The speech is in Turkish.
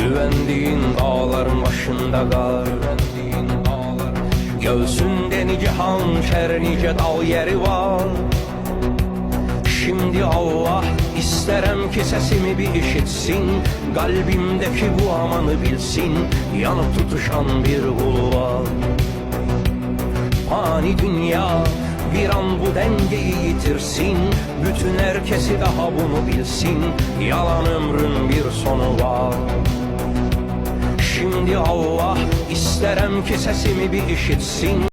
Güvendiğin dağların başında kar. Göğsünde nice hançer, nice dal yeri var. Şimdi Allah isterem ki sesimi bir işitsin, kalbimdeki bu amanı bilsin, yanıp tutuşan bir kul var. Fani dünya bir an bu dengeyi yitirsin, bütün herkesi daha bunu bilsin, yalan ömrün bir sonu var. Şimdi Allah isterem ki sesimi bir işitsin.